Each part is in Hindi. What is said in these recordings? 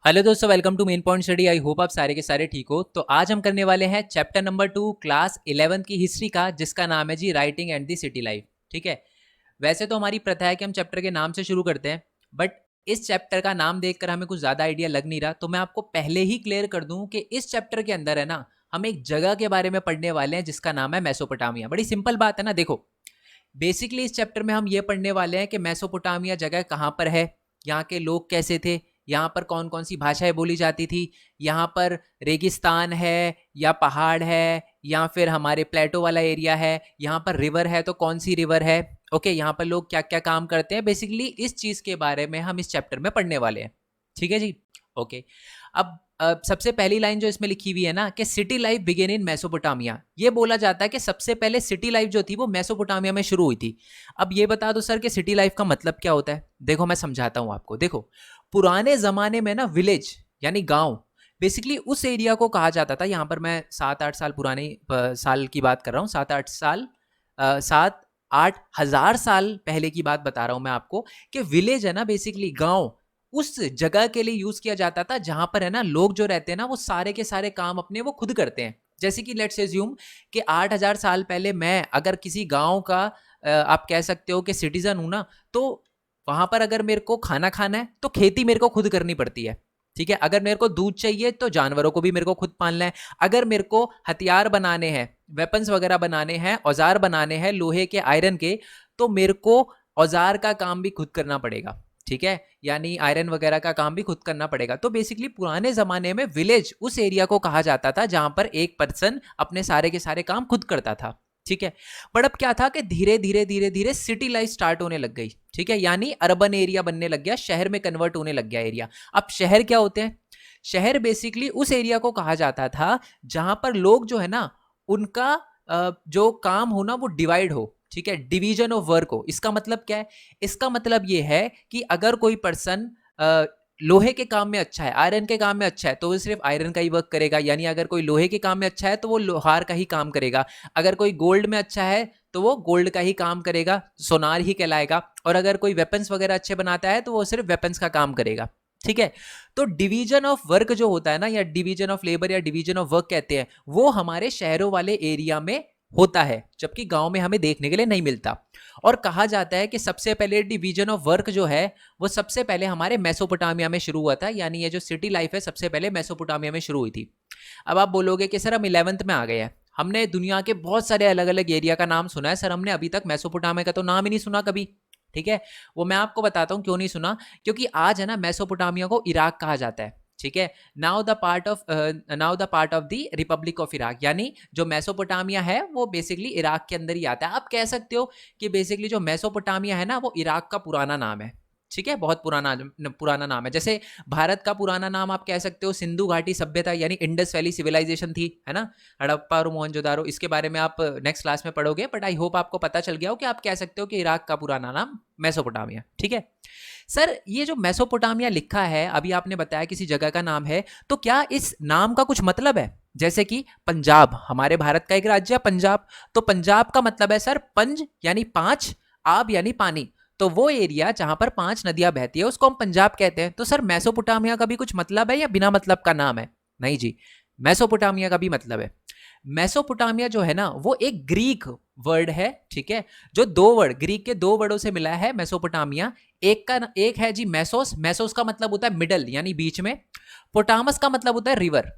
हेलो दोस्तों, welcome to main point study. I hope आप सारे के सारे ठीक हो। तो आज हम करने वाले हैं चैप्टर नंबर 2 क्लास 11 की हिस्ट्री का, जिसका नाम है G writing and the city life. ठीक है। वैसे तो हमारी प्रथा है कि हम चैप्टर के नाम से शुरू करते हैं, बट इस चैप्टर का नाम देखकर हमें कुछ ज़्यादा आइडिया लग नहीं रहा, तो मैं आपको पहले ही क्लियर कर दूं कि इस चैप्टर के अंदर है ना, हम एक जगह के बारे में पढ़ने वाले हैं जिसका नाम है मेसोपोटामिया। बड़ी सिंपल बात है ना। देखो, बेसिकली इस चैप्टर में हम ये पढ़ने वाले हैं कि मेसोपोटामिया जगह कहाँ पर है, यहाँ के लोग कैसे थे, यहाँ पर कौन कौन सी भाषाएं बोली जाती थी, यहाँ पर रेगिस्तान है या पहाड़ है या फिर हमारे प्लेटो वाला एरिया है, यहाँ पर रिवर है तो कौन सी रिवर है, ओके, यहाँ पर लोग क्या क्या काम करते हैं। बेसिकली इस चीज़ के बारे में हम इस चैप्टर में पढ़ने वाले हैं। ठीक है जी। ओके। अब सबसे पहली लाइन जो इसमें लिखी हुई है ना कि city life began in Mesopotamia, ये बोला जाता है कि सबसे पहले सिटी लाइफ जो थी वो मेसोपोटामिया में शुरू हुई थी। अब ये बता दो सर कि सिटी लाइफ का मतलब क्या होता है। देखो मैं समझाता हूँ आपको। देखो, पुराने जमाने में ना विलेज यानी गांव, बेसिकली उस एरिया को कहा जाता था। यहाँ पर मैं 7-8 साल पुराने साल की बात कर रहा हूँ, 7-8 साल, 7-8 हज़ार साल पहले की बात बता रहा हूँ मैं आपको, कि विलेज है ना, बेसिकली गांव, उस जगह के लिए यूज किया जाता था जहां पर है ना लोग जो रहते हैं ना वो सारे के सारे काम अपने वो खुद करते हैं। जैसे कि लेट्स एज्यूम कि 8,000 साल पहले मैं अगर किसी गांव का आप कह सकते हो कि सिटीजन हूं ना, तो वहां पर अगर मेरे को खाना खाना है तो खेती मेरे को खुद करनी पड़ती है। ठीक है। अगर मेरे को दूध चाहिए तो जानवरों को भी मेरे को खुद पालना है। अगर मेरे को हथियार बनाने हैं, वेपन्स वगैरह बनाने हैं, औजार बनाने हैं लोहे के, आयरन के, तो मेरे को औजार का काम भी खुद करना पड़ेगा। ठीक है। यानी आयरन वगैरह का काम भी खुद करना पड़ेगा। तो बेसिकली पुराने जमाने में विलेज उस एरिया को कहा जाता था जहां पर एक पर्सन अपने सारे के सारे काम खुद करता था। ठीक है। पर अब क्या था कि धीरे धीरे धीरे धीरे सिटी लाइफ स्टार्ट होने लग गई। ठीक है। यानी अर्बन एरिया बनने लग गया, शहर में कन्वर्ट होने लग गया एरिया। अब शहर क्या होते हैं? शहर बेसिकली उस एरिया को कहा जाता था जहां पर लोग जो है ना, उनका जो काम हो ना वो डिवाइड हो। ठीक है। डिवीजन ऑफ वर्क हो। इसका मतलब क्या है? इसका मतलब ये है कि अगर कोई पर्सन लोहे के काम में अच्छा है, आयरन के काम में अच्छा है, तो वो सिर्फ आयरन का ही वर्क करेगा। यानी अगर कोई लोहे के काम में अच्छा है तो वो लोहार का ही काम करेगा। अगर कोई गोल्ड में अच्छा है तो वो गोल्ड का ही काम करेगा, सोनार ही कहलाएगा। और अगर कोई वेपन्स वगैरह अच्छे बनाता है तो वो सिर्फ वेपन्स का काम करेगा। ठीक है। तो डिवीजन ऑफ वर्क जो होता है ना, या डिवीजन ऑफ लेबर या डिवीजन ऑफ वर्क कहते हैं, वो हमारे शहरों वाले एरिया में होता है, जबकि गांव में हमें देखने के लिए नहीं मिलता। और कहा जाता है कि सबसे पहले डिवीजन ऑफ वर्क जो है वो सबसे पहले हमारे मेसोपोटामिया में शुरू हुआ था। यानी ये जो सिटी लाइफ है सबसे पहले मेसोपोटामिया में शुरू हुई थी। अब आप बोलोगे कि सर हम 11th में आ गए हैं, हमने दुनिया के बहुत सारे अलग अलग एरिया का नाम सुना है सर, हमने अभी तक मेसोपोटामिया का तो नाम ही नहीं सुना कभी। ठीक है। वो मैं आपको बताता हूं क्यों नहीं सुना। क्योंकि आज है ना मेसोपोटामिया को इराक कहा जाता है। ठीक है। Now the part of the Republic of Iraq, यानी जो मेसोपोटामिया है वो बेसिकली इराक के अंदर ही आता है। आप कह सकते हो कि बेसिकली जो मेसोपोटामिया है ना वो इराक का पुराना नाम है। ठीक है। बहुत पुराना पुराना नाम है। जैसे भारत का पुराना नाम आप कह सकते हो सिंधु घाटी सभ्यता यानी इंडस वैली सिविलाइजेशन थी, है ना, हड़प्पा और मोहनजोदारो। इसके बारे में आप नेक्स्ट क्लास में पढ़ोगे, बट आई होप आपको पता चल गया हो कि आप कह सकते हो कि इराक का पुराना नाम मेसोपोटामिया। ठीक है। सर ये जो मेसोपोटामिया लिखा है, अभी आपने बताया किसी जगह का नाम है, तो क्या इस नाम का कुछ मतलब है? जैसे कि पंजाब, हमारे भारत का एक राज्य है पंजाब, तो पंजाब का मतलब है सर पंज यानी पांच, आब यानी पानी। तो वो एरिया जहां पर 5 नदियां बहती है उसको हम पंजाब कहते हैं। तो सर मेसोपोटामिया का भी कुछ मतलब है या बिना मतलब का नाम है? नहीं जी, मेसोपोटामिया का भी मतलब है। मेसोपोटामिया जो है ना वो एक ग्रीक वर्ड है। ठीक है। जो दो वर्ड, ग्रीक के दो वर्डों से मिला है मेसोपोटामिया। एक है जी मेसोस, मेसोस का मतलब होता है मिडल यानी बीच में। पोटामस का मतलब होता है रिवर।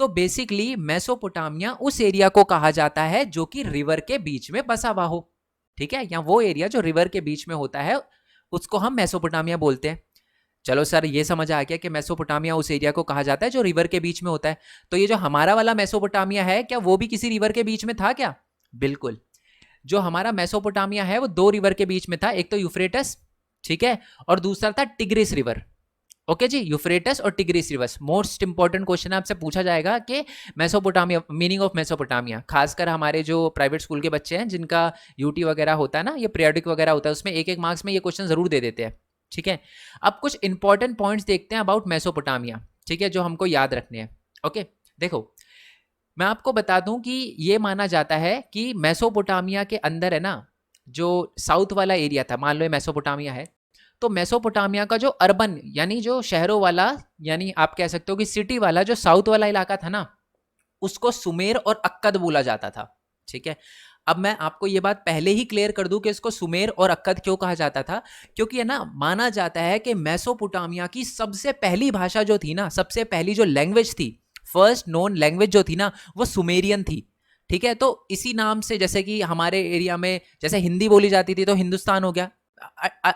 तो बेसिकली मेसोपोटामिया उस एरिया को कहा जाता है जो कि रिवर के बीच में बसा हुआ हो। ठीक है। या वो एरिया जो रिवर के बीच में होता है उसको हम मेसोपोटामिया बोलते हैं। चलो सर ये समझ आ गया कि मेसोपोटामिया उस एरिया को कहा जाता है जो रिवर के बीच में होता है। तो ये जो हमारा वाला मेसोपोटामिया है, क्या वो भी किसी रिवर के बीच में था क्या? बिल्कुल। जो हमारा मेसोपोटामिया है वो दो रिवर के बीच में था, एक तो यूफ्रेटस, ठीक है, और दूसरा था टिग्रिस रिवर। ओके जी, यूफ्रेटस और tigris reverse. Most important question आपसे पूछा जाएगा कि मेसोपोटामिया, मीनिंग ऑफ मेसोपोटामिया, खासकर हमारे जो प्राइवेट स्कूल के बच्चे हैं जिनका यूटी वगैरह होता है ना, ये पीरियोडिक वगैरह होता है, उसमें एक एक मार्क्स में ये क्वेश्चन जरूर दे देते हैं। ठीक है। अब कुछ इंपॉर्टेंट पॉइंट्स देखते हैं अबाउट मेसोपोटामिया। ठीक है, जो हमको याद रखने हैं। ओके। देखो, मैं आपको बता दूं कि ये माना जाता है कि मेसोपोटामिया के अंदर है ना, जो साउथ वाला एरिया था, मान लो ये मेसोपोटामिया है, तो मेसोपोटामिया का जो अर्बन यानी जो शहरों वाला, यानी आप कह सकते हो कि सिटी वाला जो साउथ वाला इलाका था ना, उसको सुमेर और अक्कद बोला जाता था। ठीक है, अब मैं आपको ये बात पहले ही क्लियर कर दूं कि इसको सुमेर और अक्कद क्यों कहा जाता था, क्योंकि है ना माना जाता है कि मेसोपोटामिया की सबसे पहली भाषा जो थी ना, सबसे पहली जो लैंग्वेज थी, फर्स्ट नोन लैंग्वेज जो थी ना, वो सुमेरियन थी। ठीक है, तो इसी नाम से जैसे कि हमारे एरिया में जैसे हिंदी बोली जाती थी तो हिंदुस्तान हो गया,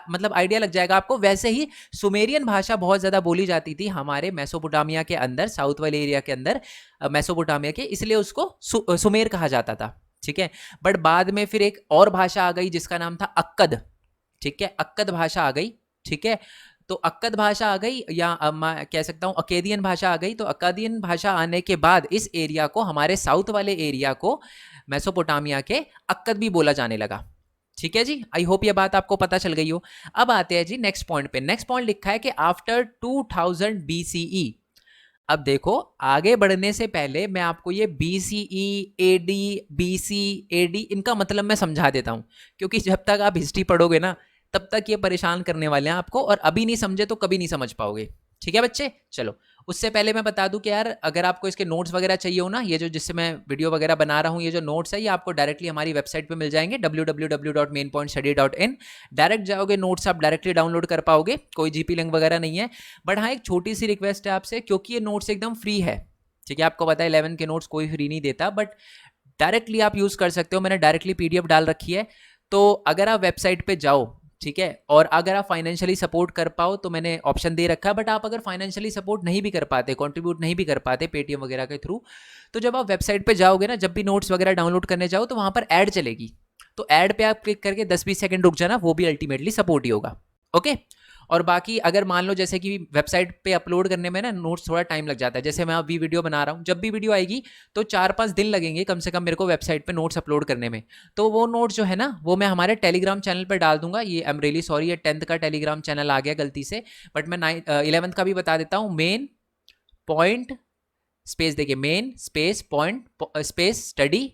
मतलब आइडिया लग जाएगा आपको। वैसे ही सुमेरियन भाषा बहुत ज्यादा बोली जाती थी हमारे मेसोपोटामिया के अंदर, साउथ वाले एरिया के अंदर मेसोपोटामिया के, इसलिए उसको सुमेर कहा जाता था। ठीक है, बट बाद में फिर एक और भाषा आ गई जिसका नाम था अक्कद। ठीक है, अक्कद भाषा आ गई। ठीक है, तो अक्कद भाषा आ गई, या मैं कह सकता हूं अकेदियन भाषा आ गई। तो अकादियन भाषा आने के बाद इस एरिया को, हमारे साउथ वाले एरिया को, मेसोपोटामिया के अक्कद भी बोला जाने लगा। ठीक है जी, आई होप ये बात आपको पता चल गई हो। अब आते हैं जी नेक्स्ट पॉइंट पे। नेक्स्ट पॉइंट लिखा है कि आफ्टर 2000 बीसीई। अब देखो, आगे बढ़ने से पहले मैं आपको ये बीसीई, एडी, बीसी, एडी, इनका मतलब मैं समझा देता हूं, क्योंकि जब तक आप हिस्ट्री पढ़ोगे ना तब तक ये परेशान करने वाले हैं आपको, और अभी नहीं समझे तो कभी नहीं समझ पाओगे। ठीक है बच्चे, चलो उससे पहले मैं बता दूं कि यार अगर आपको इसके नोट्स वगैरह चाहिए हो ना, ये जो जिससे मैं वीडियो वगैरह बना रहा हूँ, ये जो नोट्स है ये आपको डायरेक्टली हमारी वेबसाइट पे मिल जाएंगे www.mainpointstudy.in। डायरेक्ट जाओगे, नोट्स आप डायरेक्टली डाउनलोड कर पाओगे, कोई जीपी लिंक वगैरह नहीं है। बट हाँ, एक छोटी सी रिक्वेस्ट है आपसे, क्योंकि ये नोट्स एकदम फ्री है। ठीक है, आपको पता है 11 के नोट्स कोई फ्री नहीं देता, बट डायरेक्टली आप यूज कर सकते हो। मैंने डायरेक्टली पीडीएफ डाल रखी है, तो अगर आप वेबसाइट पे जाओ, ठीक है, और अगर आप फाइनेंशियली सपोर्ट कर पाओ तो मैंने ऑप्शन दे रखा है। बट आप अगर फाइनेंशियली सपोर्ट नहीं भी कर पाते, कंट्रीब्यूट नहीं भी कर पाते पेटीएम वगैरह के थ्रू, तो जब आप वेबसाइट पे जाओगे ना, जब भी नोट्स वगैरह डाउनलोड करने जाओ तो वहां पर ऐड चलेगी, तो ऐड पे आप क्लिक करके 10-20 सेकंड रुक जाना, वो भी अल्टीमेटली सपोर्ट ही होगा। ओके, और बाकी अगर मान लो जैसे कि वेबसाइट पे अपलोड करने में ना नोट्स थोड़ा टाइम लग जाता है, जैसे मैं अभी वीडियो बना रहा हूँ, जब भी वीडियो आएगी तो 4-5 दिन लगेंगे कम से कम मेरे को वेबसाइट पे नोट्स अपलोड करने में। तो वो नोट्स जो है ना, वो मैं हमारे टेलीग्राम चैनल पर डाल दूंगा। ये आई एम रियली सॉरी, ये 10th का टेलीग्राम चैनल आ गया गलती से, बट मैं 11th का भी बता देता हूँ। मेन पॉइंट स्पेस देखिए, main space point space study,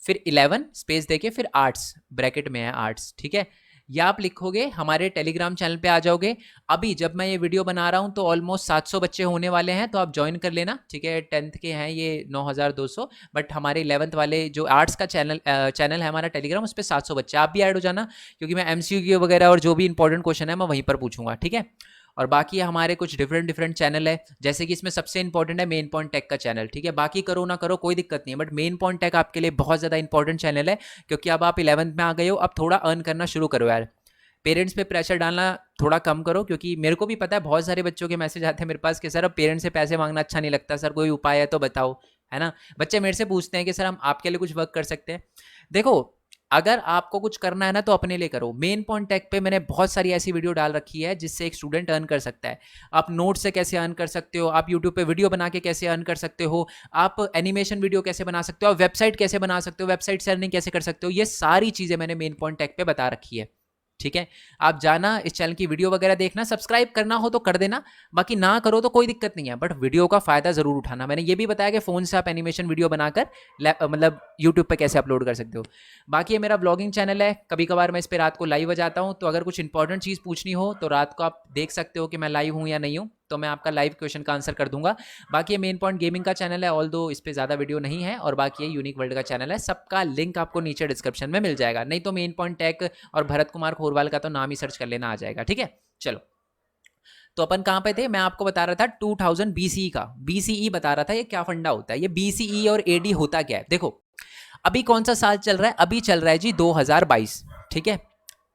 फिर 11 स्पेस देके फिर आर्ट्स, ब्रैकेट में है आर्ट्स। ठीक है, या आप लिखोगे हमारे टेलीग्राम चैनल पे आ जाओगे। अभी जब मैं ये वीडियो बना रहा हूँ तो ऑलमोस्ट 700 बच्चे होने वाले हैं, तो आप ज्वाइन कर लेना। ठीक है, 10th के हैं ये 9200, बट हमारे 11th वाले जो आर्ट्स का चैनल है हमारा टेलीग्राम, उस पर 700 बच्चे, आप भी ऐड हो जाना, क्योंकि मैं एमसीक्यू वगैरह और जो भी इंपॉर्टेंट क्वेश्चन है मैं वहीं पर पूछूंगा। ठीक है, और बाकी हमारे कुछ डिफरेंट चैनल है, जैसे कि इसमें सबसे इंपॉर्टेंट है मेन पॉइंट टेक का चैनल। ठीक है, बाकी करो ना करो कोई दिक्कत नहीं है, बट मेन पॉइंट टेक आपके लिए बहुत ज़्यादा इंपॉर्टेंट चैनल है, क्योंकि अब आप 11th में आ गए हो, अब थोड़ा अर्न करना शुरू करो यार। पेरेंट्स पे प्रेशर डालना थोड़ा कम करो, क्योंकि मेरे को भी पता है बहुत सारे बच्चों के मैसेज आते हैं मेरे पास कि सर अब पेरेंट्स से पैसे मांगना अच्छा नहीं लगता, सर कोई उपाय है तो बताओ, है ना। बच्चे मेरे से पूछते हैं कि सर हम आपके लिए कुछ वर्क कर सकते हैं। देखो, अगर आपको कुछ करना है ना तो अपने लिए करो। मेन पॉइंट टेक पे मैंने बहुत सारी ऐसी वीडियो डाल रखी है जिससे एक स्टूडेंट अर्न कर सकता है। आप नोट से कैसे अर्न कर सकते हो, आप यूट्यूब पे वीडियो बना के कैसे अर्न कर सकते हो, आप एनिमेशन वीडियो कैसे बना सकते हो, आप वेबसाइट कैसे बना सकते हो, वेबसाइट से अर्निंग कैसे कर सकते हो, ये सारी चीज़ें मैंने मेन पॉइंट टेक पे बता रखी है। ठीक है, आप जाना इस चैनल की वीडियो वगैरह देखना, सब्सक्राइब करना हो तो कर देना, बाकी ना करो तो कोई दिक्कत नहीं है, बट वीडियो का फायदा जरूर उठाना। मैंने ये भी बताया कि फोन से आप एनिमेशन वीडियो बनाकर मतलब यूट्यूब पे कैसे अपलोड कर सकते हो। बाकी ये मेरा ब्लॉगिंग चैनल है, कभी कभार मैं इस पर रात को लाइव आ जाता हूँ, तो अगर कुछ इंपॉर्टेंट चीज़ पूछनी हो तो रात को आप देख सकते हो कि मैं लाइव हूँ या नहीं हूँ, तो मैं आपका लाइव क्वेश्चन का आंसर कर दूंगा। बाकी ये मेन पॉइंट गेमिंग का चैनल है, ऑल दो इस पर ज़्यादा वीडियो नहीं है, और बाकी ये यूनिक वर्ल्ड का चैनल है, सबका लिंक आपको नीचे डिस्क्रिप्शन में मिल जाएगा, नहीं तो मेन पॉइंट टेक और भरत कुमार खोरवाल का तो नाम ही सर्च कर लेना, आ जाएगा। ठीक है, चलो तो अपन कहाँ पे थे, मैं आपको बता रहा था 2000 बीसीई का, बीसीई बता रहा था ये क्या फंडा होता है, ये बीसीई और एडी होता क्या है। देखो अभी कौन सा साल चल रहा है, अभी चल रहा है जी 2022। ठीक है,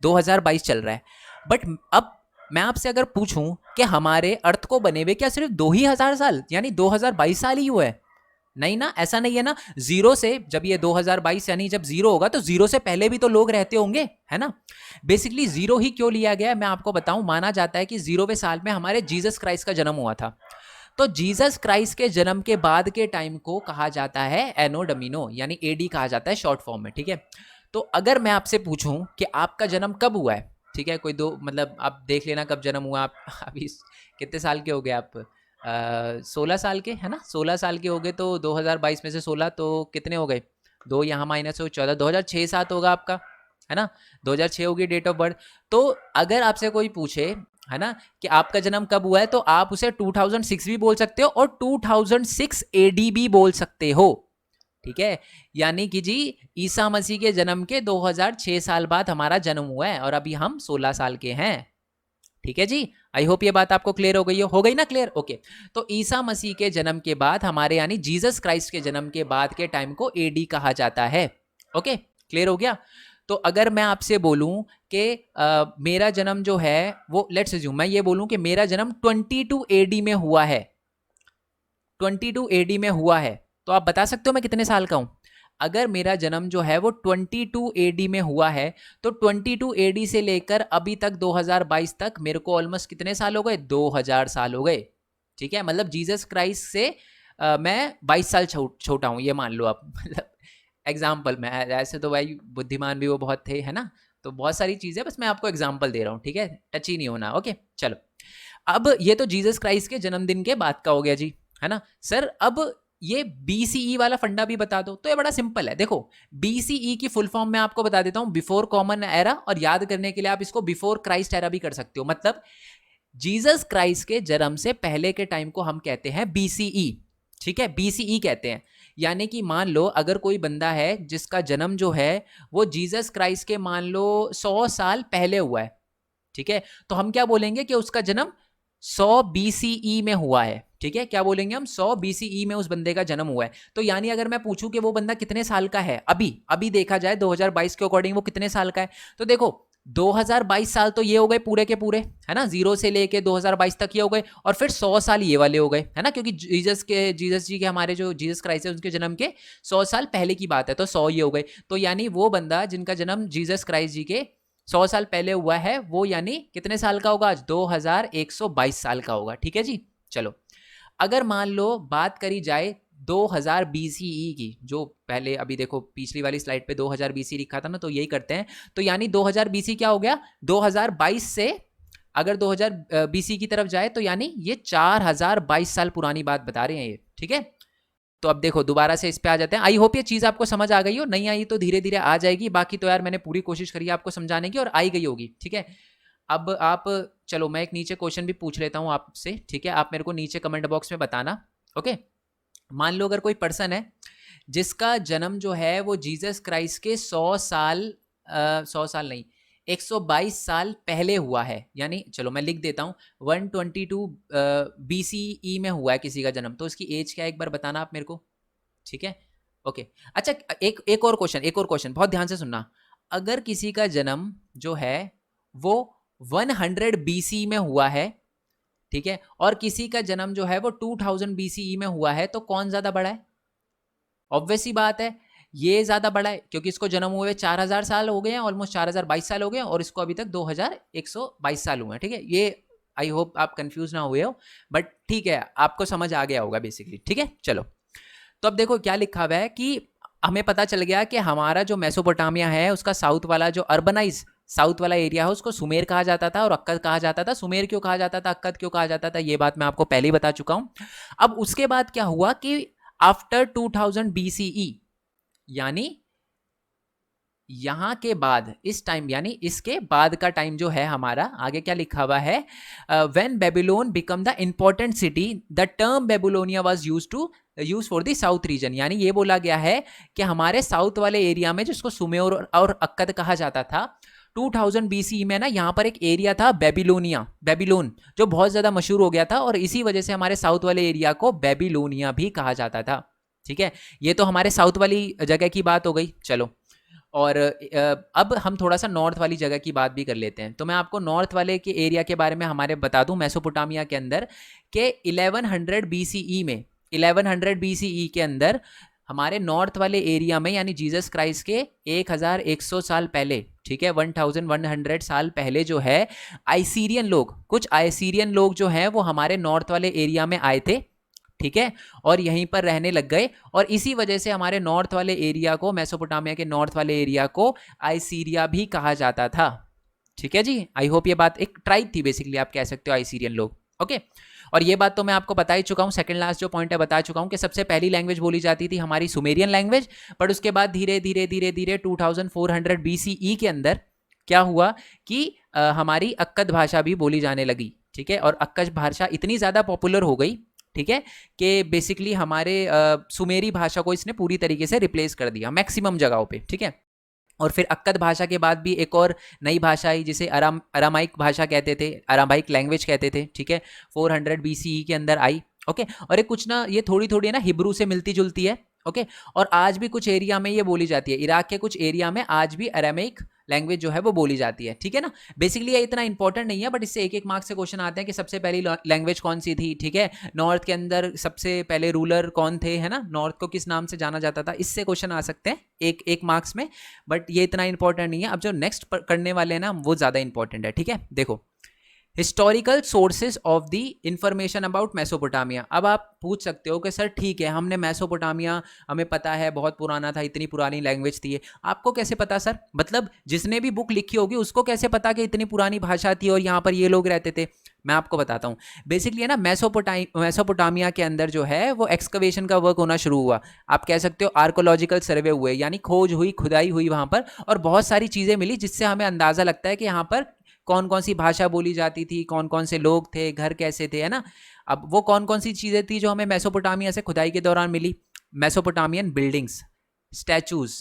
2022 चल रहा है, बट अब मैं आपसे अगर पूछूं कि हमारे अर्थ को बने हुए क्या सिर्फ 2000 साल यानी 2022 साल ही हुआ है, नहीं ना, ऐसा नहीं है ना। जीरो से जब ये 2022 यानी जब जीरो होगा तो जीरो से पहले भी तो लोग रहते होंगे, है ना। बेसिकली जीरो ही क्यों लिया गया है मैं आपको बताऊं। माना जाता है कि 0वें साल में हमारे जीसस क्राइस्ट का जन्म हुआ था, तो जीसस क्राइस्ट के जन्म के बाद के टाइम को कहा जाता है एनो डोमिनो, यानी एडी कहा जाता है शॉर्ट फॉर्म में। ठीक है, तो अगर मैं आपसे पूछूं कि आपका जन्म कब हुआ है, ठीक है, कोई दो मतलब आप देख लेना कब जन्म हुआ आप अभी कितने साल के हो गए आप, 16 साल के, है ना, 16 साल के हो गए, तो 2022 में से 16 तो कितने हो गए, दो यहाँ माइनस हो 14, 2006-7 होगा आपका, है ना, 2006 होगी डेट ऑफ बर्थ। तो अगर आपसे कोई पूछे, है ना, कि आपका जन्म कब हुआ है, तो आप उसे 2006 भी बोल सकते हो और 2006 एडी भी बोल सकते हो, ठीक है। यानी कि जी ईसा मसीह के जन्म के 2006 साल बाद हमारा जन्म हुआ है और अभी हम 16 साल के हैं, ठीक है जी। आई होप ये बात आपको क्लियर हो गई ना क्लियर, ओके। तो ईसा मसीह के जन्म के बाद हमारे यानी जीसस क्राइस्ट के जन्म के बाद के टाइम को एडी कहा जाता है, ओके, क्लियर हो गया। तो अगर मैं आपसे बोलूं कि मेरा जन्म जो है वो लेट्स अज्यूम मैं ये बोलूं कि मेरा जन्म 22 एडी में हुआ है, 22 एडी में हुआ है, तो आप बता सकते हो मैं कितने साल का हूं। अगर मेरा जन्म जो है वो 22 एडी में हुआ है, तो 22 एडी से लेकर अभी तक 2022 तक मेरे को ऑलमोस्ट कितने साल हो गए, 2000 साल हो गए, ठीक है। मतलब जीसस क्राइस्ट से मैं 22 साल छोटा हूं, ये मान लो आप मतलब एग्जाम्पल में, ऐसे तो भाई बुद्धिमान भी वो बहुत थे, है ना, तो बहुत सारी चीजें, बस मैं आपको एग्जाम्पल दे रहा हूँ, ठीक है, टच ही नहीं होना, ओके। चलो, अब ये तो जीसस क्राइस्ट के जन्मदिन के बाद का हो गया जी, है ना। सर अब ये बीसीई वाला फंडा भी बता दो, तो ये बड़ा सिंपल है। देखो बीसीई की फुल फॉर्म मैं आपको बता देता हूं, बिफोर कॉमन एरा, और याद करने के लिए आप इसको बिफोर क्राइस्ट एरा भी कर सकते हो। मतलब जीसस क्राइस्ट के जन्म से पहले के टाइम को हम कहते हैं बीसीई, ठीक है, बीसीई कहते हैं। यानी कि मान लो अगर कोई बंदा है जिसका जन्म जो है वो जीसस क्राइस्ट के मान लो 100 साल पहले हुआ है, ठीक है, तो हम क्या बोलेंगे कि उसका जन्म 100 बीसीई में हुआ है, ठीक है, क्या बोलेंगे हम, 100 बीसीई में उस बंदे का जन्म हुआ है। तो यानी अगर मैं पूछूं कि वो बंदा कितने साल का है अभी अभी देखा जाए 2022 के अकॉर्डिंग वो कितने साल का है, तो देखो 2022 साल तो ये हो गए पूरे के पूरे, है ना, 0 से लेके 2022 तक ये हो गए, और फिर 100 साल ये वाले हो गए, है ना, क्योंकि जीसस जी के हमारे जो जीसस क्राइस्ट है उनके जन्म के 100 साल पहले की बात है, तो 100 ये हो गए। तो यानी वो बंदा जिनका जन्म जीसस क्राइस्ट जी के 100 साल पहले हुआ है वो यानी कितने साल का होगा आज, 2122 साल का होगा, ठीक है जी। चलो, अगर मान लो बात करी जाए 2000 बीसीई की, जो पहले अभी देखो पिछली वाली स्लाइड पे 2000 बीसी लिखा था ना, तो यही करते हैं। तो यानी 2000 बीसी क्या हो गया, 2022 से अगर 2000 बीसी की तरफ जाए तो यानी ये 4022 साल पुरानी बात बता रहे हैं ये, ठीक है। तो अब देखो दोबारा से इस पे आ जाते हैं। आई होप ये चीज़ आपको समझ आ गई हो, नहीं आई तो धीरे धीरे आ जाएगी, बाकी तो यार मैंने पूरी कोशिश करी है आपको समझाने की और आई गई होगी, ठीक है। अब आप, चलो मैं एक नीचे क्वेश्चन भी पूछ लेता हूँ आपसे, ठीक है, आप मेरे को नीचे कमेंट बॉक्स में बताना, ओके। मान लो अगर कोई पर्सन है जिसका जन्म जो है वो जीसस क्राइस्ट के 100 साल 100 साल नहीं 122 साल पहले हुआ है, यानी चलो मैं लिख देता हूँ 122 बीसीई में हुआ है किसी का जन्म, तो उसकी एज क्या है एक बार बताना आप मेरे को, ठीक है, ओके। अच्छा, एक और क्वेश्चन बहुत ध्यान से सुनना। अगर किसी का जन्म जो है वो 100 बीसी में हुआ है, ठीक है, और किसी का जन्म जो है वो 2000 बीसीई में हुआ है, तो कौन ज्यादा बड़ा है? ऑब्वियस सी बात है, ये ज्यादा बड़ा है, क्योंकि इसको जन्म हुए 4000 साल हो गए हैं, ऑलमोस्ट 4022 साल हो गए हैं, और इसको अभी तक 2122 साल हुए हैं, ठीक है। ये आई होप आप कंफ्यूज ना हुए हो, बट ठीक है, आपको समझ आ गया होगा बेसिकली, ठीक है। चलो, तो अब देखो क्या लिखा हुआ है कि हमें पता चल गया कि हमारा जो मेसोपोटामिया है उसका साउथ वाला जो अर्बनाइज साउथ वाला एरिया है उसको सुमेर कहा जाता था और अक्कद कहा जाता था। सुमेर क्यों कहा जाता था, अक्कद क्यों कहा जाता था, ये बात मैं आपको पहले ही बता चुका हूं। अब उसके बाद क्या हुआ कि आफ्टर 2000 बीसीई, यानी यहां के बाद इस टाइम, यानी इसके बाद का टाइम जो है हमारा, आगे क्या लिखा हुआ है, when Babylon become the important city the term Babylonia was use for the south region. यानी ये बोला गया है कि हमारे साउथ वाले एरिया में जिसको सुमेर और अक्कद कहा जाता था 2000 बीसी में ना, यहाँ पर एक एरिया था बेबीलोन, जो बहुत ज्यादा मशहूर हो गया था, और इसी वजह से हमारे साउथ वाले एरिया को बेबीलोनिया भी कहा जाता था, ठीक है। ये तो हमारे साउथ वाली जगह की बात हो गई। चलो, और अब हम थोड़ा सा नॉर्थ वाली जगह की बात भी कर लेते हैं। तो मैं आपको नॉर्थ वाले के एरिया के बारे में हमारे बता दूं, मेसोपोटामिया के अंदर के 1100 बीसीई में, 1100 बीसीई के अंदर हमारे नॉर्थ वाले एरिया में, यानी जीसस क्राइस्ट के 1100 साल पहले, ठीक है, 1100 साल पहले जो है कुछ आइसीरियन लोग जो हैं वो हमारे नॉर्थ वाले एरिया में आए थे, ठीक है, और यहीं पर रहने लग गए, और इसी वजह से हमारे नॉर्थ वाले एरिया को, मेसोपोटामिया के नॉर्थ वाले एरिया को आइसीरिया भी कहा जाता था, ठीक है जी। आई होप ये बात, एक ट्राइब थी बेसिकली, आप कह सकते हो आइसीरियन लोग, ओके। और ये बात तो मैं आपको बता ही चुका हूँ, सेकंड लास्ट जो पॉइंट है बता चुका हूँ कि सबसे पहली लैंग्वेज बोली जाती थी हमारी सुमेरियन लैंग्वेज, पर उसके बाद धीरे धीरे धीरे धीरे 2400 BCE के अंदर क्या हुआ कि हमारी अक्कद भाषा भी बोली जाने लगी, ठीक है। और अक्कद भाषा इतनी ज़्यादा पॉपुलर हो गई, ठीक है, कि बेसिकली हमारे सुमेरी भाषा को इसने पूरी तरीके से रिप्लेस कर दिया मैक्सिमम जगहों पे, ठीक है। और फिर अक्कद भाषा के बाद भी एक और नई भाषा आई जिसे अरामाइक भाषा कहते थे, अरामाइक लैंग्वेज कहते थे, ठीक है, 400 BCE के अंदर आई, ओके। और ये कुछ ना, ये थोड़ी थोड़ी ना हिब्रू से मिलती जुलती है, ओके। और आज भी कुछ एरिया में ये बोली जाती है, इराक के कुछ एरिया में आज भी अरामाइक लैंग्वेज जो है वो बोली जाती है, ठीक है ना। बेसिकली ये इतना इंपॉर्टेंट नहीं है, बट इससे एक एक मार्क्स से क्वेश्चन आते हैं कि सबसे पहली लैंग्वेज कौन सी थी, ठीक है। नॉर्थ के अंदर सबसे पहले रूलर कौन थे, है ना, नॉर्थ को किस नाम से जाना जाता था, इससे क्वेश्चन आ सकते हैं एक एक मार्क्स में, बट ये इतना इंपॉर्टेंट नहीं है। अब जो नेक्स्ट करने वाले हैं ना वो ज़्यादा इंपॉर्टेंट है, ठीक है। देखो, historical sources of the information about Mesopotamia. अब आप पूछ सकते हो कि सर ठीक है, हमने मेसोपोटामिया हमें पता है बहुत पुराना था, इतनी पुरानी लैंग्वेज थी, आपको कैसे पता सर? मतलब जिसने भी बुक लिखी होगी उसको कैसे पता कि इतनी पुरानी भाषा थी और यहाँ पर ये लोग रहते थे? मैं आपको बताता हूँ। बेसिकली है ना, मेसोपोटामिया के अंदर जो है वो एक्सकवेशन का वर्क होना शुरू हुआ। आप कह सकते हो आर्कोलॉजिकल सर्वे हुए, यानी खोज हुई, खुदाई हुई वहाँ पर, और बहुत सारी चीज़ें मिली जिससे हमें अंदाज़ा लगता है कि यहाँ पर कौन कौन सी भाषा बोली जाती थी, कौन कौन से लोग थे, घर कैसे थे, है ना। अब वो कौन कौन सी चीज़ें थी जो हमें मेसोपोटामिया से खुदाई के दौरान मिली? मेसोपोटामियन बिल्डिंग्स, स्टैचूज,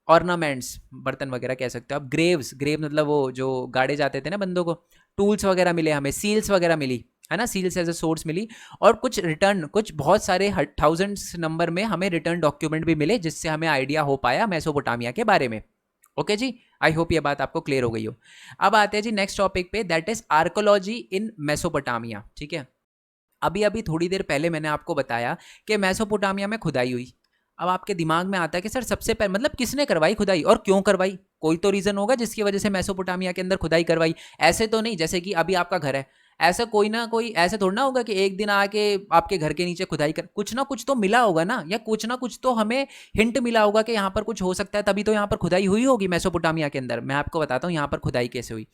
ऑर्नामेंट्स, बर्तन वगैरह कह सकते हो आप, ग्रेव्स, ग्रेव मतलब वो जो गाड़े जाते थे ना बंदों को, टूल्स वगैरह मिले हमें, सील्स वगैरह मिली, है ना, सील्स एज अ सोर्स मिली, और कुछ रिटर्न, कुछ बहुत सारे थाउजेंड्स नंबर में हमें रिटर्न डॉक्यूमेंट भी मिले जिससे हमें आइडिया हो पाया मेसोपोटामिया के बारे में। ओके जी, आई होप ये बात आपको क्लियर हो गई हो। अब आते हैं जी नेक्स्ट टॉपिक पे, that is archaeology in Mesopotamia, ठीक है। अभी अभी थोड़ी देर पहले मैंने आपको बताया कि मेसोपोटामिया में खुदाई हुई। अब आपके दिमाग में आता है कि सर सबसे पहले मतलब किसने करवाई खुदाई और क्यों करवाई? कोई तो रीजन होगा जिसकी वजह से मेसोपोटामिया के अंदर खुदाई करवाई। ऐसे तो नहीं जैसे कि अभी आपका घर है, ऐसा कोई ना कोई, ऐसा थोड़ा ना होगा कि एक दिन आके आपके घर के नीचे खुदाई कर, कुछ ना कुछ तो मिला होगा ना, या कुछ ना कुछ तो हमें हिंट मिला होगा कि यहाँ पर कुछ हो सकता है, तभी तो यहाँ पर खुदाई हुई होगी मेसोपोटामिया के अंदर। मैं आपको बताता हूँ यहाँ पर खुदाई कैसे हुई।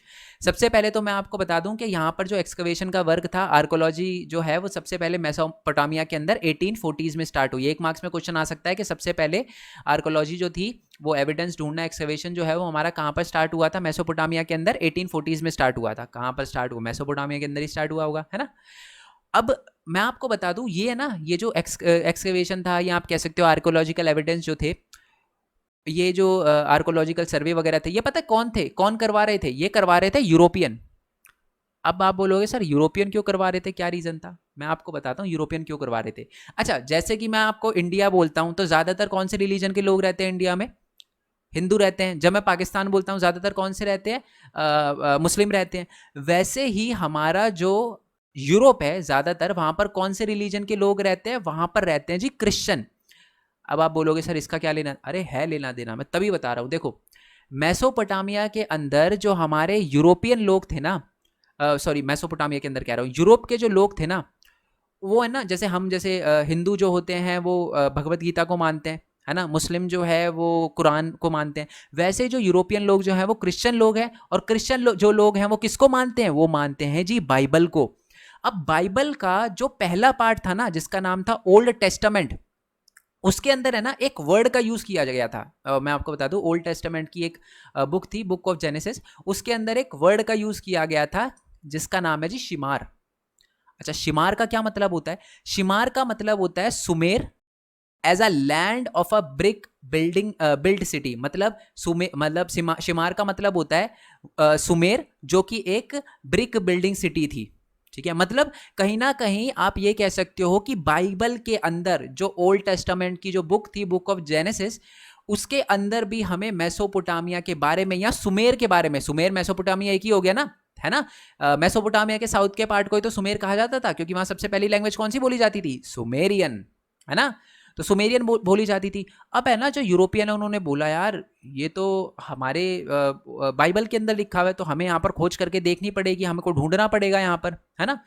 सबसे पहले तो मैं आपको बता दूं कि यहाँ पर जो एक्सकवेशन का वर्क था, आर्कोलॉजी जो है, वो सबसे पहले मेसोपोटामिया के अंदर 1840s में स्टार्ट हुई। एक मार्क्स में क्वेश्चन आ सकता है कि सबसे पहले आर्कोलॉजी जो थी, वो एविडेंस ढूंढना, एक्सकवेशन जो है वो हमारा कहाँ पर स्टार्ट हुआ था? मेसोपोटामिया के अंदर 1840s में स्टार्ट हुआ था। कहाँ पर स्टार्ट हुआ? मेसोपोटामिया के अंदर ही स्टार्ट हुआ होगा, है ना। अब मैं आपको बता दूं, ये है ना, ये जो एक्सकवेशन था, या आप कह सकते हो आर्कोलॉजिकल एविडेंस जो थे, ये जो आर्कोलॉजिकल सर्वे वगैरह थे, ये पता है कौन थे, कौन करवा रहे थे? ये करवा रहे थे यूरोपियन। अब आप बोलोगे सर यूरोपियन क्यों करवा रहे थे, क्या रीजन था? मैं आपको बताता हूँ यूरोपियन क्यों करवा रहे थे। अच्छा, जैसे कि मैं आपको इंडिया बोलता हूँ तो ज्यादातर कौन से रिलीजन के लोग रहते हैं इंडिया में? हिंदू रहते हैं। जब मैं पाकिस्तान बोलता हूँ ज्यादातर कौन से रहते हैं? मुस्लिम रहते हैं। वैसे ही हमारा जो यूरोप है, ज्यादातर वहां पर कौन से रिलीजन के लोग रहते हैं? वहां पर रहते हैं जी क्रिश्चियन। अब आप बोलोगे सर इसका क्या लेना? अरे है लेना देना, मैं तभी बता रहा हूँ। देखो, मेसोपोटामिया के अंदर जो हमारे यूरोपियन लोग थे ना, सॉरी मेसोपोटामिया के अंदर कह रहा हूँ, यूरोप के जो लोग थे ना, वो है ना, जैसे हम, जैसे हिंदू जो होते हैं वो भगवत गीता को मानते हैं, है ना, मुस्लिम जो है वो कुरान को मानते हैं, वैसे जो यूरोपियन लोग जो हैं वो क्रिश्चियन लोग हैं, और क्रिश्चियन जो लोग हैं वो किसको मानते हैं? वो मानते हैं जी बाइबल को। अब बाइबल का जो पहला पार्ट था ना, जिसका नाम था ओल्ड टेस्टामेंट, उसके अंदर है ना एक वर्ड का यूज किया गया था। मैं आपको बता दूं, ओल्ड टेस्टामेंट की एक बुक थी, बुक ऑफ जेनेसिस, उसके अंदर एक वर्ड का यूज किया गया था जिसका नाम है जी शिमार। अच्छा, शिमार का क्या मतलब होता है? शिमार का मतलब होता है Sumer as a land of a brick building build city. मतलब शिमार का मतलब होता है सुमेर, जो कि एक ब्रिक बिल्डिंग सिटी थी, ठीक है। मतलब कहीं ना कहीं आप ये कह सकते हो कि बाइबल के अंदर जो ओल्ड टेस्टामेंट की जो बुक थी, बुक ऑफ जेनेसिस, उसके अंदर भी हमें मेसोपोटामिया के बारे में या सुमेर के बारे में, सुमेर मेसोपोटामिया एक ही हो गया ना, है ना। मेसोपोटामिया के साउथ के पार्ट को ही तो सुमेर कहा जाता था, क्योंकि वहां सबसे पहली लैंग्वेज कौन सी बोली जाती थी? सुमेरियन, है ना। तो सुमेरियन बोली जाती थी। अब है ना, जो यूरोपियन है उन्होंने बोला यार ये तो हमारे बाइबल के अंदर लिखा हुआ है, तो हमें यहाँ पर खोज करके देखनी पड़ेगी, हमको ढूंढना पड़ेगा यहाँ पर, है ना।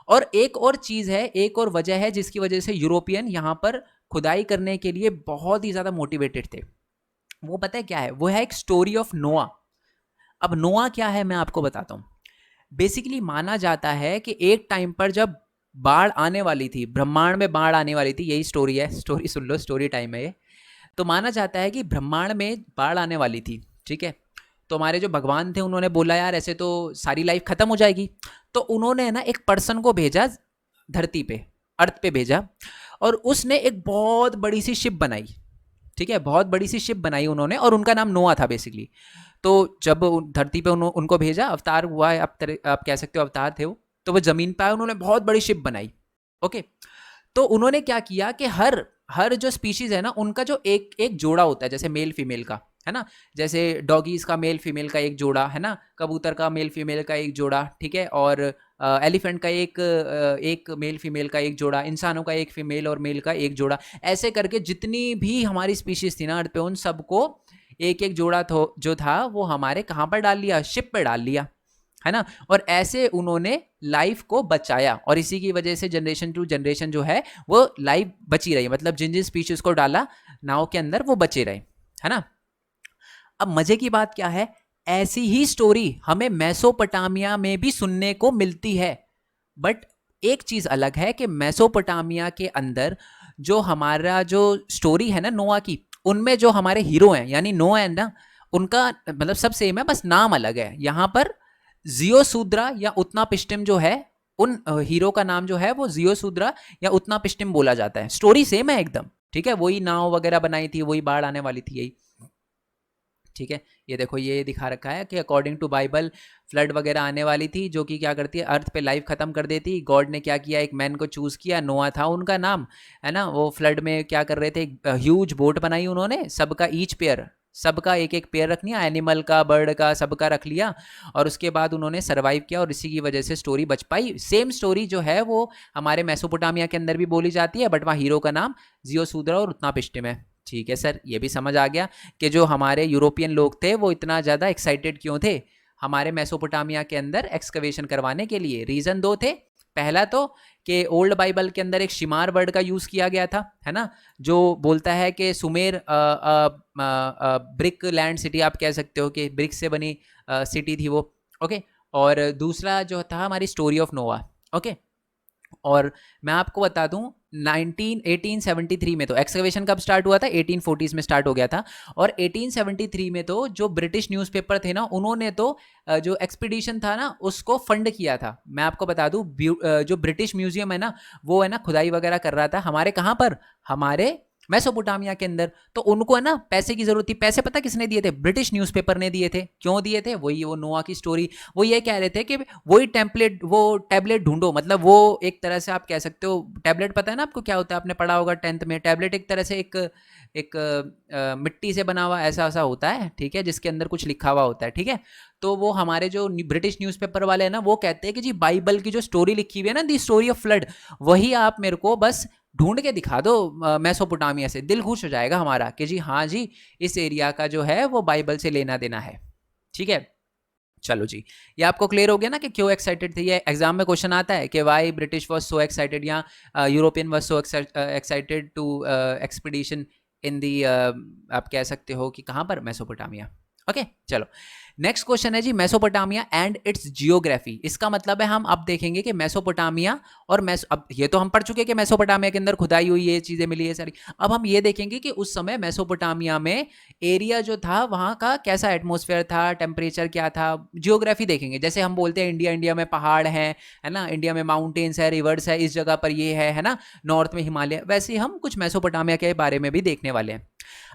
और एक और चीज है, एक और वजह है जिसकी वजह से यूरोपियन यहाँ पर खुदाई करने के लिए बहुत ही ज्यादा मोटिवेटेड थे। वो पता है क्या है? वो है एक स्टोरी ऑफ नोआ। अब नोआ क्या है मैं आपको बताता हूं। बेसिकली माना जाता है कि एक टाइम पर जब बाढ़ आने वाली थी, ब्रह्मांड में बाढ़ आने वाली थी, यही स्टोरी है, स्टोरी सुन लो, स्टोरी टाइम है ये। तो माना जाता है कि ब्रह्मांड में बाढ़ आने वाली थी, ठीक है। तो हमारे जो भगवान थे उन्होंने बोला यार ऐसे तो सारी लाइफ खत्म हो जाएगी, तो उन्होंने ना एक पर्सन को भेजा धरती पे, अर्थ पे भेजा, और उसने एक बहुत बड़ी सी शिप बनाई, ठीक है, बहुत बड़ी सी शिप बनाई उन्होंने, और उनका नाम नोआ था बेसिकली। तो जब धरती पे उनको भेजा, अवतार हुआ है, आप कह सकते हो अवतार थे वो, तो वो जमीन पे आए, उन्होंने बहुत बड़ी शिप बनाई, ओके। तो उन्होंने क्या किया कि हर हर जो स्पीशीज है ना उनका जो एक एक जोड़ा होता है, जैसे मेल फीमेल का है ना, जैसे डॉगीज का मेल फीमेल का एक जोड़ा है ना, कबूतर का मेल फीमेल का एक जोड़ा, ठीक है, और एलिफेंट का एक मेल फीमेल का एक जोड़ा, इंसानों का एक फीमेल और मेल का एक जोड़ा, ऐसे करके जितनी भी हमारी स्पीशीज थी ना अर्थ पे, उन सबको एक एक जोड़ा जो था वो हमारे कहाँ पर डाल लिया, शिप पे डाल लिया, है ना। और ऐसे उन्होंने लाइफ को बचाया, और इसी की वजह से जनरेशन टू जनरेशन जो है वो लाइफ बची रही, मतलब जिन जिन स्पीशीज को डाला नाव के अंदर वो बचे रहे, है ना। अब मजे की बात क्या है, ऐसी ही स्टोरी हमें मेसोपोटामिया में भी सुनने को मिलती है, बट एक चीज अलग है कि मेसोपोटामिया के अंदर जो हमारा जो स्टोरी है ना नोआ की, उनमें जो हमारे हीरो हैं यानी नोआ है ना, उनका मतलब सब सेम है, बस नाम अलग है। यहाँ पर जियोसूद्रा या उत्नापिष्टिम जो है, उन हीरो का नाम जो है वो जियोसूद्रा या उत्नापिष्टिम बोला जाता है, स्टोरी सेम है एकदम, ठीक है, वही नाव वगैरह बनाई थी, वही बाढ़ आने वाली थी, यही, ठीक है। ये देखो ये दिखा रखा है कि अकॉर्डिंग टू बाइबल फ्लड वगैरह आने वाली थी जो कि क्या करती है, अर्थ पे लाइफ खत्म कर देती। गॉड ने क्या किया, एक मैन को चूज किया, नोआ था उनका नाम, है ना। वो फ्लड में क्या कर रहे थे, ह्यूज बोट बनाई उन्होंने, सबका ईच पेयर, सबका एक एक पेयर रख लिया, एनिमल का, बर्ड का, सबका रख लिया, और उसके बाद उन्होंने सर्वाइव किया, और इसी की वजह से स्टोरी बच पाई। सेम स्टोरी जो है वो हमारे मेसोपोटामिया के अंदर भी बोली जाती है, बट वहाँ हीरो का नाम जियोसूद्रा और उत्नापिष्टिम है, ठीक है सर। ये भी समझ आ गया कि जो हमारे यूरोपियन लोग थे वो इतना ज़्यादा एक्साइटेड क्यों थे हमारे मेसोपोटामिया के अंदर एक्सकवेशन करवाने के लिए। रीज़न दो थे, पहला तो कि ओल्ड बाइबल के अंदर एक शिमार वर्ड का यूज़ किया गया था, है ना, जो बोलता है कि सुमेर ब्रिक लैंड सिटी, आप कह सकते हो कि ब्रिक से बनी सिटी थी वो, ओके। और दूसरा जो था हमारी स्टोरी ऑफ नोआ, ओके। और मैं आपको बता दूं 1873 में, तो एक्सकवेशन कब स्टार्ट हुआ था, 1840s में स्टार्ट हो गया था, और 1873 में तो जो ब्रिटिश न्यूज़पेपर थे ना उन्होंने तो जो एक्सपीडिशन था ना उसको फंड किया था। मैं आपको बता दूं जो ब्रिटिश म्यूजियम है ना वो है ना खुदाई वगैरह कर रहा था हमारे कहाँ पर, हमारे मेसोपोटामिया के अंदर। तो उनको है ना पैसे की जरूरत थी, पैसे पता किसने दिए थे, ब्रिटिश न्यूज़पेपर ने दिए थे। क्यों दिए थे, वही वो नोआ की स्टोरी, वो ये कह रहे थे कि वही टेम्पलेट, वो टैबलेट ढूंढो, मतलब वो एक तरह से आप कह सकते हो, टैबलेट पता है ना आपको क्या होता है, आपने पढ़ा होगा 10th में, टैबलेट एक तरह से एक मिट्टी से बना हुआ ऐसा ऐसा होता है, ठीक है, जिसके अंदर कुछ लिखा हुआ होता है, ठीक है। तो वो हमारे जो ब्रिटिश न्यूज़पेपर वाले हैं ना वो कहते हैं कि जी बाइबल की जो स्टोरी लिखी हुई है ना, दी स्टोरी ऑफ फ्लड, वही आप मेरे को बस ढूंढ के दिखा दो मेसोपोटामिया से, दिल खुश हो जाएगा हमारा कि जी हाँ जी इस एरिया का जो है वो बाइबल से लेना देना है, ठीक है। चलो जी, ये आपको क्लियर हो गया ना कि क्यों एक्साइटेड थे। ये एग्जाम में क्वेश्चन आता है कि why British was so excited या European was so excited to expedition in the, आप कह सकते हो कि कहाँ पर, मेसोपोटामिया, ओके। चलो नेक्स्ट क्वेश्चन है जी मेसोपोटामिया एंड इट्स जियोग्राफी। इसका मतलब है हम अब देखेंगे कि मेसोपोटामिया और अब ये तो हम पढ़ चुके कि मेसोपोटामिया के अंदर खुदाई हुई, ये चीज़ें मिली है सारी। अब हम ये देखेंगे कि उस समय मेसोपोटामिया में एरिया जो था वहाँ का कैसा एटमॉस्फेयर था, टेम्परेचर क्या था, जियोग्राफी देखेंगे। जैसे हम बोलते हैं इंडिया, इंडिया में पहाड़ हैं, है ना, इंडिया में माउंटेन्स है, रिवर्स है, इस जगह पर ये है ना, नॉर्थ में हिमालय, वैसे ही हम कुछ मेसोपोटामिया के बारे में भी देखने वाले हैं।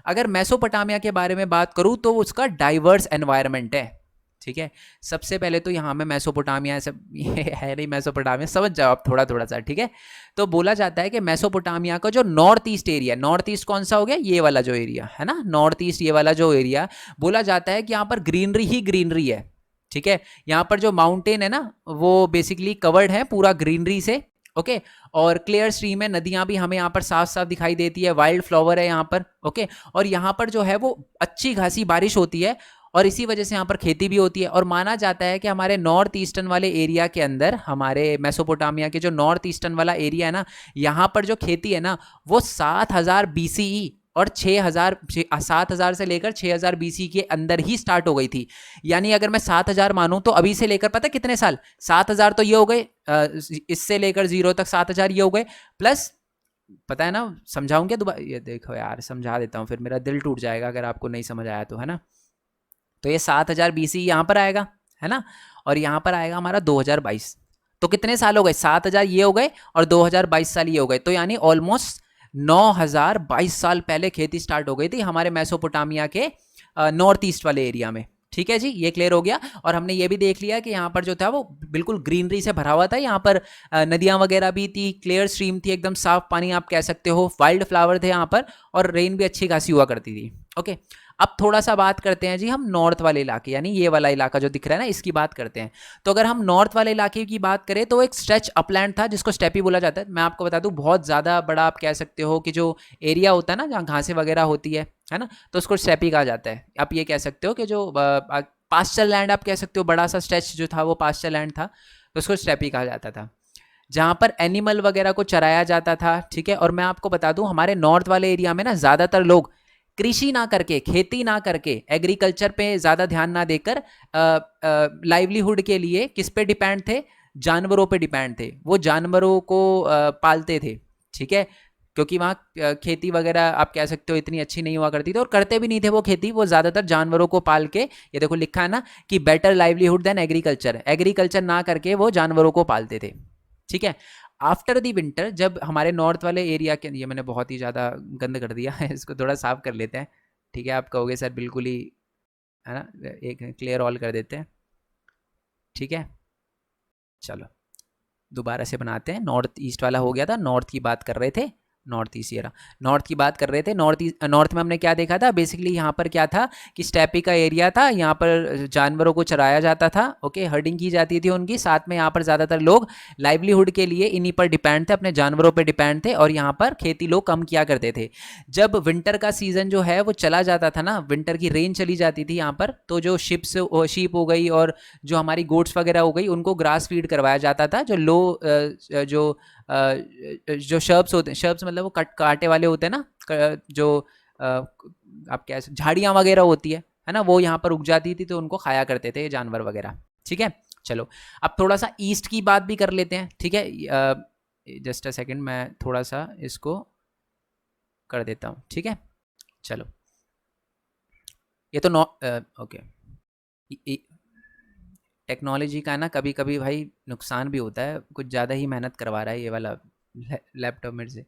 अगर मेसोपोटामिया के बारे में बात करूं तो उसका डाइवर्स एनवायरनमेंट है, ठीक है। सबसे पहले तो यहाँ में मेसोपोटामिया सब है नहीं, मेसोपोटामिया समझ जाओ आप थोड़ा थोड़ा सा, ठीक है। तो बोला जाता है कि मेसोपोटामिया का जो north east area, north east कौन सा हो गया, ये वाला जो एरिया है ना, नॉर्थ ईस्ट ये वाला जो एरिया, बोला जाता है कि यहाँ पर ग्रीनरी ही ग्रीनरी है, ठीक है। यहाँ पर जो माउंटेन है ना वो बेसिकली कवर्ड है पूरा ग्रीनरी से, ओके। और क्लियर स्ट्रीम है, नदियां भी हमें यहाँ पर साफ साफ दिखाई देती है, वाइल्ड फ्लावर है यहाँ पर, ओके। और यहाँ पर जो है वो अच्छी खासी बारिश होती है, और इसी वजह से यहाँ पर खेती भी होती है। और माना जाता है कि हमारे नॉर्थ ईस्टर्न वाले एरिया के अंदर, हमारे मेसोपोटामिया के जो नॉर्थ ईस्टर्न वाला एरिया है ना, यहाँ पर जो खेती है ना वो 7000 BCE और 7,000 से लेकर 6,000 बीसी के अंदर ही स्टार्ट हो गई थी। यानी अगर मैं 7,000 मानूं तो अभी से लेकर पता कितने साल, 7,000 तो ये हो गए, इससे लेकर 0 तक 7,000 ये हो गए, प्लस पता है ना, समझाऊं क्या दोबारा? ये देखो यार, समझा देता हूँ, फिर मेरा दिल टूट जाएगा अगर आपको नहीं समझ आया तो, है ना। तो ये 7,000 बीसी यहाँ पर आएगा, है ना, और यहाँ पर आएगा हमारा 2022। तो कितने साल हो गए, 7,000 ये हो गए और 2022 साल ये हो गए, तो यानी ऑलमोस्ट 9,022 साल पहले खेती स्टार्ट हो गई थी हमारे मेसोपोटामिया के नॉर्थ ईस्ट वाले एरिया में। ठीक है जी, ये क्लियर हो गया। और हमने ये भी देख लिया कि यहाँ पर जो था वो बिल्कुल ग्रीनरी से भरा हुआ था, यहाँ पर नदियाँ वगैरह भी थी, क्लियर स्ट्रीम थी, एकदम साफ पानी आप कह सकते हो, वाइल्ड फ्लावर थे यहाँ पर, और रेन भी अच्छी खासी हुआ करती थी। ओके, अब थोड़ा सा बात करते हैं जी हम नॉर्थ वाले इलाके, यानी ये वाला इलाका जो दिख रहा है ना, इसकी बात करते हैं। तो अगर हम नॉर्थ वाले इलाके की बात करें तो एक स्ट्रेच अपलैंड था जिसको स्टेपी बोला जाता है। मैं आपको बता दूं, बहुत ज़्यादा बड़ा आप कह सकते हो कि जो एरिया होता है ना जहाँ घासें वगैरह होती है ना, तो उसको स्टेपी कहा जाता है। आप ये कह सकते हो कि जो पास्चर लैंड आप कह सकते हो, बड़ा सा स्ट्रेच जो था वो पास्चर लैंड था, तो उसको स्टेपी कहा जाता था, जहाँ पर एनिमल वगैरह को चराया जाता था। ठीक है, और मैं आपको बता दूं हमारे नॉर्थ वाले एरिया में ना ज़्यादातर लोग कृषि ना करके, खेती ना करके, एग्रीकल्चर पे ज़्यादा ध्यान ना देकर लाइवलीहुड के लिए किस पे डिपेंड थे, जानवरों पे डिपेंड थे। वो जानवरों को पालते थे। ठीक है, क्योंकि वहाँ खेती वगैरह आप कह सकते हो इतनी अच्छी नहीं हुआ करती थी, और करते भी नहीं थे वो खेती, वो ज़्यादातर जानवरों को पाल के, ये देखो लिखा है ना कि better livelihood than agriculture, agriculture ना करके वो जानवरों को पालते थे। ठीक है, आफ्टर दी विंटर जब हमारे नॉर्थ वाले एरिया के, ये मैंने बहुत ही ज़्यादा गंद कर दिया है, इसको थोड़ा साफ कर लेते हैं। ठीक है, आप कहोगे सर बिल्कुल ही, है ना, एक क्लियर ऑल कर देते हैं। ठीक है, चलो दोबारा से बनाते हैं। नॉर्थ ईस्ट वाला हो गया था, नॉर्थ की बात कर रहे थे, नॉर्थ ईस्ट ये रहा, नॉर्थ की बात कर रहे थे। नॉर्थ में हमने क्या देखा था, बेसिकली यहाँ पर क्या था कि स्टेपी का एरिया था, यहाँ पर जानवरों को चराया जाता था। ओके, हर्डिंग की जाती थी उनकी, साथ में यहाँ पर ज़्यादातर लोग लाइवलीहुड के लिए इन्हीं पर डिपेंड थे, अपने जानवरों पर डिपेंड थे, और यहाँ पर खेती लोग कम किया करते थे। जब विंटर का सीज़न जो है वो चला जाता था ना, विंटर की रेन चली जाती थी यहाँ पर, तो जो शीप हो गई और जो हमारी गोट्स वगैरह हो गई, उनको ग्रास फीड करवाया जाता था। जो जो शर्ब्स होते हैं, शर्ब्स मतलब वो कांटे वाले होते हैं ना, जो आप क्या झाड़ियाँ वगैरह होती है ना, वो यहाँ पर उग जाती थी, तो उनको खाया करते थे जानवर वगैरह। ठीक है, चलो अब थोड़ा सा ईस्ट की बात भी कर लेते हैं। ठीक है, जस्ट अ सेकंड, मैं थोड़ा सा इसको कर देता हूँ। ठीक है, चलो ये तो ओके, टेक्नोलॉजी का ना कभी कभी भाई नुकसान भी होता है, कुछ ज़्यादा ही मेहनत करवा रहा है ये वाला लैपटॉप मेरे से।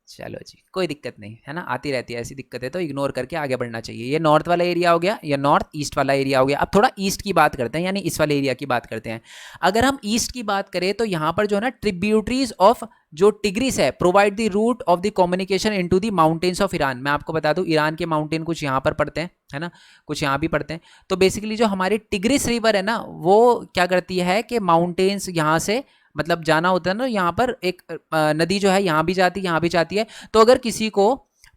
चलो जी, कोई दिक्कत नहीं है ना, आती रहती है ऐसी दिक्कतें, तो इग्नोर करके आगे बढ़ना चाहिए। ये नॉर्थ वाला एरिया हो गया, या नॉर्थ ईस्ट वाला एरिया हो गया। अब थोड़ा ईस्ट की बात करते हैं, यानी इस वाले एरिया की बात करते हैं। अगर हम ईस्ट की बात करें तो यहाँ पर जो है ना, ट्रिब्यूटरीज ऑफ जो टिग्रिस है provide the route of the communication into the mountains of Iran. मैं आपको बता दूं, ईरान के माउंटेन कुछ यहाँ पर पड़ते हैं, है ना, कुछ यहाँ भी पड़ते हैं। तो बेसिकली जो हमारी टिग्रिस रिवर है ना, वो क्या करती है कि माउंटेन्स यहाँ से मतलब जाना होता है ना, यहाँ पर एक नदी जो है यहाँ भी जाती है, यहाँ भी जाती है। तो अगर किसी को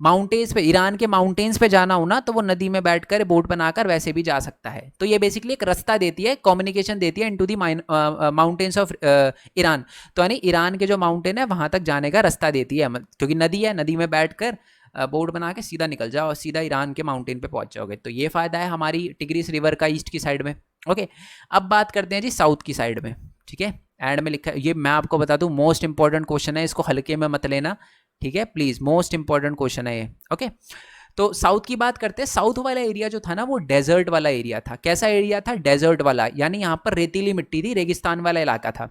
माउंटेन्स पे, ईरान के माउंटेन्स पे जाना हो ना, तो वो नदी में बैठकर बोट बनाकर वैसे भी जा सकता है। तो ये बेसिकली एक रास्ता देती है, कम्युनिकेशन देती है into the mountains of Iran. तो यानी ईरान के जो माउंटेन है वहाँ तक जाने का रास्ता देती है, क्योंकि नदी है, नदी में बैठकर बोट बना के सीधा निकल जाओ और सीधा ईरान के माउंटेन पे पहुंच जाओगे। तो ये फ़ायदा है हमारी टिग्रिस रिवर का ईस्ट की साइड में। ओके, अब बात करते हैं जी साउथ की साइड में। ठीक है, एंड में लिखा है, ये मैं आपको बता दूं मोस्ट इंपॉर्टेंट क्वेश्चन है, इसको हल्के में मत लेना। ठीक है, प्लीज, मोस्ट इंपॉर्टेंट क्वेश्चन है ये। ओके, तो साउथ की बात करते हैं। साउथ वाला एरिया जो था ना, वो डेजर्ट वाला एरिया था। कैसा एरिया था? डेजर्ट वाला, यानी यहाँ पर रेतीली मिट्टी थी, रेगिस्तान वाला इलाका था।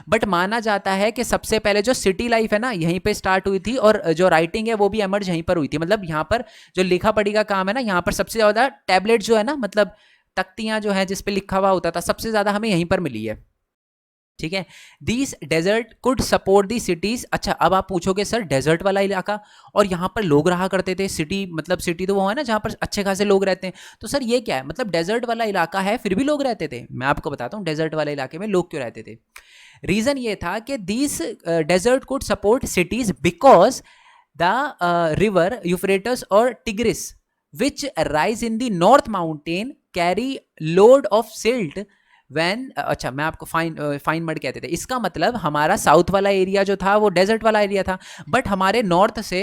बट माना जाता है कि सबसे पहले जो सिटी लाइफ है ना, यहीं पे स्टार्ट हुई थी, और जो राइटिंग है वो भी एमर्ज यहीं पर हुई थी। मतलब यहाँ पर जो लिखा पढ़ी का काम है ना, यहाँ पर सबसे ज़्यादा टैबलेट जो है ना, मतलब तख्तियाँ जो है जिसपे लिखा हुआ होता था, सबसे ज़्यादा हमें यहीं पर मिली है। ठीक है, these desert could support the cities. अच्छा, अब आप पूछोगे सर डेजर्ट वाला इलाका और यहाँ पर लोग रहा करते थे, सिटी मतलब सिटी तो वो है ना जहाँ पर अच्छे खासे लोग रहते हैं, तो सर ये क्या है? मतलब डेजर्ट वाला इलाका है फिर भी लोग रहते थे। मैं आपको बताता हूँ डेजर्ट वाले इलाके में लोग क्यों रहते थे। रीजन ये था कि these desert could support cities because the river Euphrates और Tigris which rise in the north mountain carry load of silt van. अच्छा, मैं आपको फाइन मड कहते थे। इसका मतलब हमारा साउथ वाला एरिया जो था वो डेजर्ट वाला एरिया था, बट हमारे नॉर्थ से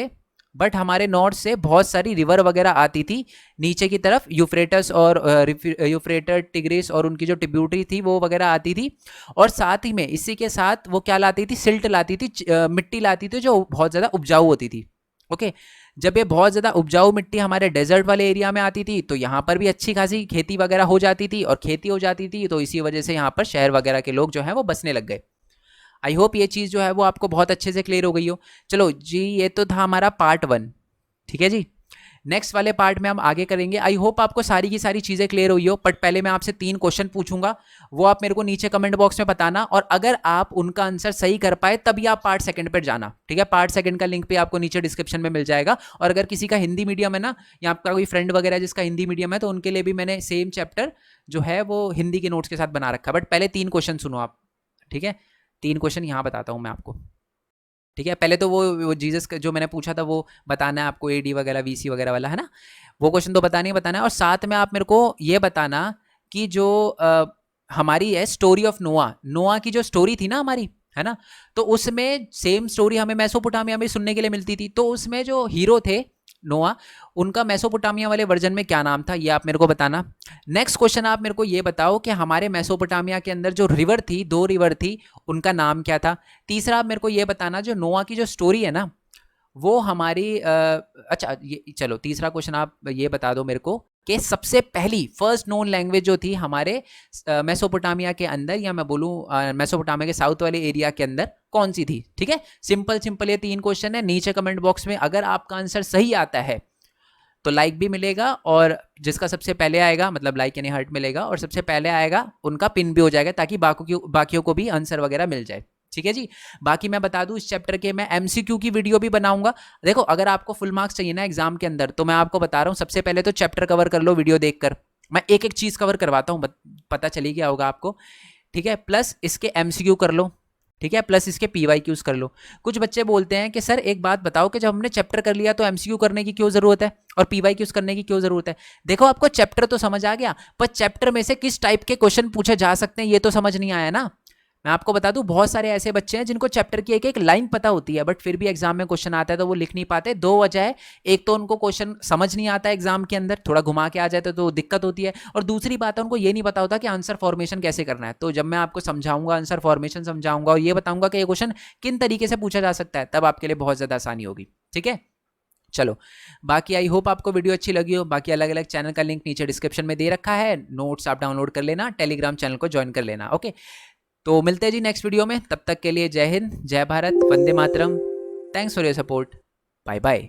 बट हमारे नॉर्थ से बहुत सारी रिवर वगैरह आती थी नीचे की तरफ, यूफ्रेटस और यूफ्रेटर, टिग्रिस और उनकी जो ट्रिब्यूटरी थी वो वगैरह आती थी। और साथ ही में इसी के साथ वो क्या लाती थी, सिल्ट लाती थी, मिट्टी लाती थी जो बहुत ज़्यादा उपजाऊ होती थी। ओके, जब ये बहुत ज़्यादा उपजाऊ मिट्टी हमारे डेजर्ट वाले एरिया में आती थी तो यहाँ पर भी अच्छी खासी खेती वगैरह हो जाती थी और खेती हो जाती थी, तो इसी वजह से यहाँ पर शहर वगैरह के लोग जो है वो बसने लग गए। आई होप ये चीज़ जो है वो आपको बहुत अच्छे से क्लियर हो गई हो। चलो जी, ये तो था हमारा पार्ट 1, ठीक है जी। नेक्स्ट वाले पार्ट में हम आगे करेंगे। आई होप आपको सारी की सारी चीज़ें क्लियर हुई हो, बट पहले मैं आपसे 3 क्वेश्चन पूछूंगा, वो आप मेरे को नीचे कमेंट बॉक्स में बताना, और अगर आप उनका आंसर सही कर पाए तभी आप पार्ट 2 पर जाना, ठीक है। पार्ट 2 का लिंक भी आपको नीचे डिस्क्रिप्शन में मिल जाएगा। और अगर किसी का हिंदी मीडियम है ना, या आपका कोई फ्रेंड वगैरह जिसका हिंदी मीडियम है, तो उनके लिए भी मैंने सेम चैप्टर जो है वो हिंदी के नोट्स के साथ बना रखा है। बट पहले 3 क्वेश्चन सुनो आप, ठीक है। 3 क्वेश्चन यहाँ बताता हूँ मैं आपको, ठीक है। पहले तो वो जीसस जो मैंने पूछा था वो बताना है आपको, एडी वगैरह वीसी वगैरह वाला, है ना। वो क्वेश्चन तो बताना ही बताना है। और साथ में आप मेरे को ये बताना कि जो हमारी है स्टोरी ऑफ नोआ, नोआ की जो स्टोरी थी ना हमारी, है ना, तो उसमें सेम स्टोरी हमें मेसोपोटामिया में सुनने के लिए मिलती थी। तो उसमें जो हीरो थे नोआ, उनका मेसोपोटामिया वाले वर्जन में क्या नाम था, ये आप मेरे को बताना। नेक्स्ट क्वेश्चन आप मेरे को ये बताओ कि हमारे मेसोपोटामिया के अंदर जो रिवर थी, 2 रिवर थी, उनका नाम क्या था। तीसरा आप मेरे को ये बताना, जो नोआ की जो स्टोरी है ना वो हमारी अच्छा ये चलो, तीसरा क्वेश्चन आप ये बता दो मेरे को कि सबसे पहली फर्स्ट नोन लैंग्वेज जो थी हमारे मेसोपोटामिया के अंदर, या मैं बोलूँ मेसोपोटामिया के साउथ वाले एरिया के अंदर, कौन सी थी, ठीक है। सिंपल सिंपल ये 3 क्वेश्चन है। नीचे कमेंट बॉक्स में अगर आपका आंसर सही आता है तो लाइक भी मिलेगा, और जिसका सबसे पहले आएगा, मतलब लाइक यानी हार्ट मिलेगा, और सबसे पहले आएगा उनका पिन भी हो जाएगा, ताकि बाकियों को भी आंसर वगैरह मिल जाए, ठीक है जी। बाकी मैं बता दूं, इस चैप्टर के मैं एमसीक्यू की वीडियो भी बनाऊंगा। देखो, अगर आपको फुल मार्क्स चाहिए ना एग्जाम के अंदर, तो मैं आपको बता रहा हूं, सबसे पहले तो चैप्टर कवर कर लो वीडियो देखकर। मैं एक एक चीज कवर करवाता हूं, पता चली गया होगा आपको, ठीक है। प्लस इसके एमसीक्यू कर लो, ठीक है, प्लस इसके पीवाईक्यूज कर लो। कुछ बच्चे बोलते हैं कि सर एक बात बताओ कि जब हमने चैप्टर कर लिया तो एमसीक्यू करने की क्यों जरूरत है और पीवाईक्यूज करने की क्यों जरूरत है। देखो, आपको चैप्टर तो समझ आ गया, पर चैप्टर में से किस टाइप के क्वेश्चन पूछे जा सकते हैं ये तो समझ नहीं आया ना। मैं आपको बता दूं, बहुत सारे ऐसे बच्चे हैं जिनको चैप्टर की एक एक लाइन पता होती है, बट फिर भी एग्जाम में क्वेश्चन आता है तो वो लिख नहीं पाते। 2 वजह है, एक तो उनको क्वेश्चन समझ नहीं आता एग्जाम के अंदर, थोड़ा घुमा के आ जाए तो दिक्कत होती है, और दूसरी बात है उनको ये नहीं पता होता कि आंसर फॉर्मेशन कैसे करना है। तो जब मैं आपको समझाऊंगा, आंसर फॉर्मेशन समझाऊंगा और ये बताऊंगा कि ये क्वेश्चन किन तरीके से पूछा जा सकता है, तब आपके लिए बहुत ज्यादा आसानी होगी, ठीक है। चलो, बाकी आई होप आपको वीडियो अच्छी लगी हो। बाकी अलग अलग चैनल का लिंक नीचे डिस्क्रिप्शन में दे रखा है, नोट्स आप डाउनलोड कर लेना, टेलीग्राम चैनल को ज्वाइन कर लेना, ओके। तो मिलते हैं जी नेक्स्ट वीडियो में, तब तक के लिए जय हिंद, जय भारत, वंदे मातरम। Thanks for your support, bye bye.